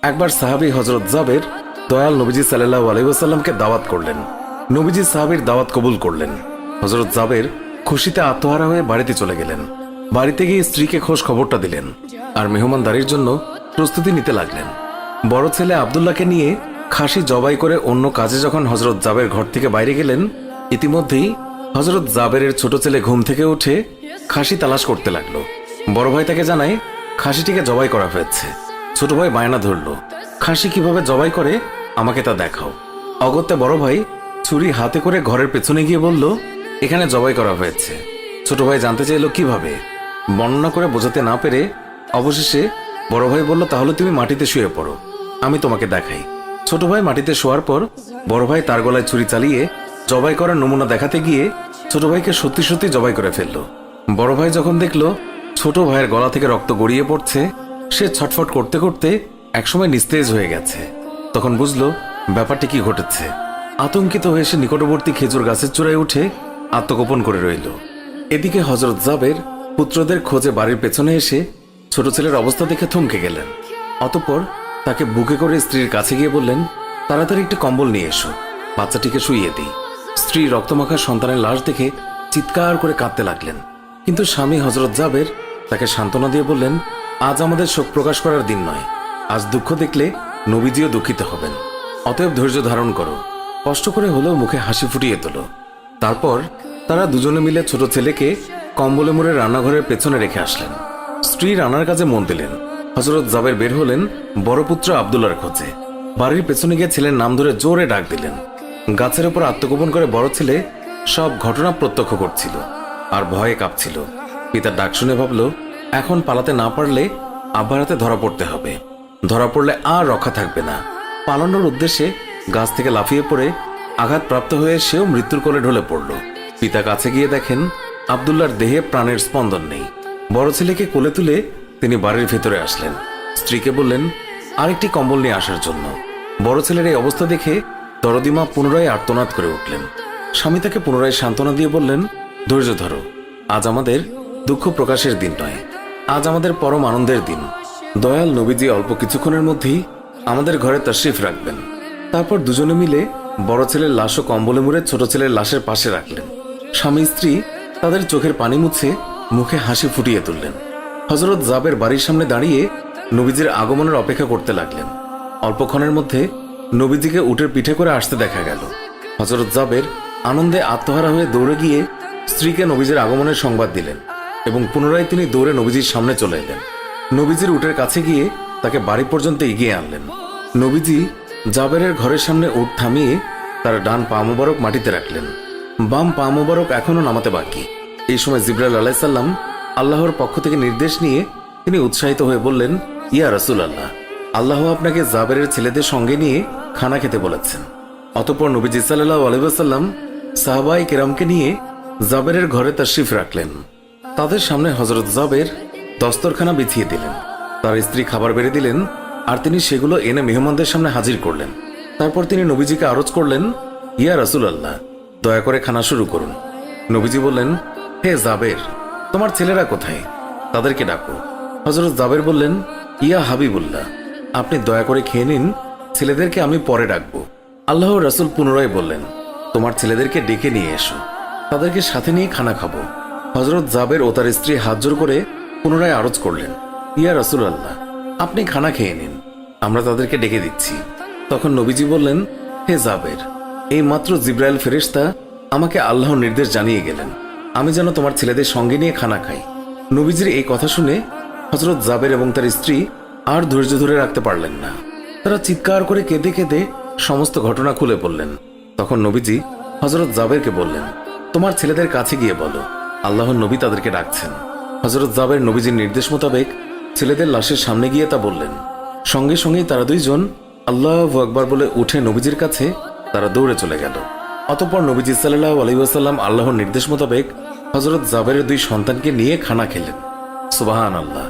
একবার সাহাবী হযরত জাবের দয়াল নবীজি সাল্লাল্লাহু আলাইহি ওয়াসাল্লামকে দাওয়াত করলেন। নবীজি সাহাবীর দাওয়াত কবুল করলেন। হযরত জাবের খুশিতে আত্মহারা হয়ে বাড়িতে চলে গেলেন। বাড়িতে গিয়ে স্ত্রীকে খোঁজ খবরটা দিলেন আর মেহমানদারির জন্য প্রস্তুতি নিতে লাগলেন। বড় ছেলে আব্দুল্লাহকে নিয়ে খাসি জবাই করে অন্য কাজে যখন হযরত জাবের ঘর থেকে বাইরে গেলেন, ইতিমধ্যেই হযরত জাবেরের ছোট ছেলে ঘুম থেকে উঠে খাসি তালাশ করতে লাগলো। বড় ভাই তাকে জানায় খাসিটিকে জবাই করা হয়েছে। ছোট ভাই বায়না ধরলো, খাসি কিভাবে জবাই করে আমাকে তা দেখাও। অগত্যা বড় ভাই ছুরি হাতে করে ঘরের পেছনে গিয়ে বলল, এখানে জবাই করা হয়েছে। ছোট ভাই জানতে চাইল কিভাবে। বর্ণনা করে বোঝাতে না পেরে অবশেষে বড় ভাই বলল, তাহলে তুমি মাটিতে শুয়ে পড়ো, আমি তোমাকে দেখাই। ছোট ভাই মাটিতে শোয়ার পর বড় ভাই তার গলায় ছুরি চালিয়ে জবাই করার নমুনা দেখাতে গিয়ে ছোট ভাইকে সত্যি সত্যি জবাই করে ফেলল। বড় ভাই যখন দেখল ছোট ভাইয়ের গলা থেকে রক্ত গড়িয়ে পড়ছে, সে ছটফট করতে করতে একসময় নিস্তেজ হয়ে গেছে। তখন বুঝলো ব্যাপারটি কি ঘটেছে। আতঙ্কিত হয়ে সে নিকটবর্তী খেজুর গাছের চূড়ায় উঠে আত্মগোপন করে রইল। এদিকে হযরত জাবের পুত্রদের খোঁজে বাড়ির পেছনে এসে ছোট ছেলের অবস্থা দেখে থমকে গেলেন। অতঃপর তাকে বুকে করে স্ত্রীর কাছে গিয়ে বললেন, তাড়াতাড়ি একটি কম্বল নিয়ে এসো, বাচ্চাটিকে শুইয়ে দিই। স্ত্রী রক্তমাখা সন্তানের লাশ দেখে চিৎকার করে কাঁদতে লাগলেন। কিন্তু স্বামী হযরত জাবের তাকে সান্ত্বনা দিয়ে বললেন, আজ আমাদের শোক প্রকাশ করার দিন নয়, আজ দুঃখ দেখলে নবীজিও দুঃখিত হবেন। অতএব ধৈর্য ধারণ করো, কষ্ট করে হলেও মুখে হাসি ফুটিয়ে তোলো। তারপর তারা দুজনে মিলে ছোট ছেলেকে কম্বলে মুড়ে রান্নাঘরের পেছনে রেখে আসলেন। স্ত্রী রান্নার কাজে মন দিলেন। হযরত জাবের বের হলেন বড় পুত্র আব্দুল্লাহর খোঁজে। বাড়ির পেছনে গিয়ে ছেলের নাম ধরে জোরে ডাক দিলেন। গাছের উপর আত্মগোপন করে বড় ছেলে সব ঘটনা প্রত্যক্ষ করছিল আর ভয়ে কাঁপছিল। পিতার ডাক শুনে ভাবল, এখন পালাতে না পারলে আব্বার হাতে ধরা পড়তে হবে। ধরা পড়লে আর রক্ষা থাকবে না। পালানোর উদ্দেশ্যে গাছ থেকে লাফিয়ে পড়ে আঘাতপ্রাপ্ত হয়ে সেও মৃত্যুর কোলে ঢলে পড়ল। পিতা কাছে গিয়ে দেখেন আব্দুল্লাহর দেহে প্রাণের স্পন্দন নেই। বড় ছেলেকে কোলে তুলে তিনি বাড়ির ভেতরে আসলেন। স্ত্রীকে বললেন আরেকটি কম্বল নিয়ে আসার জন্য। বড় ছেলের এই অবস্থা দেখে দরদিমা পুনরায় আর্তনাদ করে উঠলেন। স্বামী তাকে পুনরায় সান্ত্বনা দিয়ে বললেন, ধৈর্য ধরো, আজ আমাদের দুঃখ প্রকাশের দিন নয়, আজ আমাদের পরম আনন্দের দিন। দয়াল নবীজি অল্প কিছুক্ষণের মধ্যেই আমাদের ঘরে তাশরিফ রাখবেন। তারপর দুজনে মিলে বড় ছেলের লাশও কম্বলে মুড়ে ছোট ছেলের লাশের পাশে রাখলেন। স্বামী স্ত্রী তাদের চোখের পানি মুছে মুখে হাসি ফুটিয়ে তুললেন। হযরত জাবের বাড়ির সামনে দাঁড়িয়ে নবীজির আগমনের অপেক্ষা করতে লাগলেন। অল্পক্ষণের মধ্যে নবীজিকে উটের পিঠে করে আসতে দেখা গেল। হযরত জাবের আনন্দে আত্মহারা হয়ে দৌড়ে গিয়ে স্ত্রীকে নবীজির আগমনের সংবাদ দিলেন এবং পুনরায় তিনি দৌড়ে নবীজির সামনে চলে এলেন। নবীজির উটের কাছে গিয়ে তাকে বাড়ি পর্যন্ত এগিয়ে আনলেন। নবীজি জাবেরের ঘরের সামনে উট থামিয়ে তার ডান পা মোবারক মাটিতে রাখলেন। বাম পা মোবারক এখনো নামাতে বাকি। এই সময় জিবরাইল আলাইহিস সালাম আল্লাহর পক্ষ থেকে নির্দেশ নিয়ে তিনি উৎসাহিত হয়ে বললেন, ইয়া রাসূলুল্লাহ, আল্লাহ আপনাকে জাবেরের ছেলেদের সঙ্গে নিয়ে খানা খেতে বলেছেন। অতঃপর নবীজি সাল্লাল্লাহু আলাইহি ওয়াসাল্লাম সাহাবায়ে কেরামকে নিয়ে জাবেরের ঘরে তাশরিফ রাখলেন। তাদের সামনে হযরত জাবের দস্তরখানা বিছিয়ে দিলেন। তার স্ত্রী খাবার বেড়ে দিলেন আর তিনি সেগুলো এনে মেহমানদের সামনে হাজির করলেন। তারপর তিনি নবীজিকে আরজ করলেন, ইয়া রাসূলুল্লাহ, দয়া করে খানা শুরু করুন। নবীজি বললেন, হে জাবের, তোমার ছেলেরা কোথায়? তাদেরকে ডাকো। হযরত জাবের বললেন, ইয়া হাবিবুল্লাহ, আপনি দয়া করে খেয়ে নিন, ছেলেদেরকে আমি পরে ডাকবো। আল্লাহর রাসূল পুনরায় বললেন, তোমার ছেলেদেরকে ডেকে নিয়ে এসো, তাদেরকে সাথে নিয়ে খানা খাবো। হযরত জাবের ও তার স্ত্রী হাত জোর করে পুনরায় আরজ করলেন, ইয়া রাসূলুল্লাহ, আপনি খানা খেয়ে নিন, আমরা তাদেরকে ডেকে দিচ্ছি। তখন নবীজি বললেন, হে জাবের, এই মাত্র জিবরাইল ফেরেশতা আমাকে আল্লাহর নির্দেশ জানিয়ে গেলেন আমি যেন তোমার ছেলেদের সঙ্গে নিয়ে খানা খাই। নবীজির এই কথা শুনে হযরত জাবের এবং তার স্ত্রী আর ধৈর্য ধরে রাখতে পারলেন না। তারা চিৎকার করে কেঁদে কেঁদে সমস্ত ঘটনা খুলে বললেন। তখন নবীজি হযরত জাবেরকে বললেন, তোমার ছেলেদের কাছে গিয়ে বলো আল্লাহর নবী তাদেরকে ডাকছেন। হযরত জাবের নবীজির নির্দেশ মোতাবেক ছেলেদের লাশের সামনে গিয়ে তা বললেন। সঙ্গে সঙ্গেই তারা দুইজন আল্লাহু আকবার বলে উঠে নবীজির কাছে তারা দৌড়ে চলে গেল। অতঃপর নবীজি সাল্লাল্লাহু আলাইহি ওয়াসাল্লাম আল্লাহর নির্দেশ মোতাবেক হযরত জাবেরের দুই সন্তানকে নিয়ে খানা খেলেন। সুবহানাল্লাহ।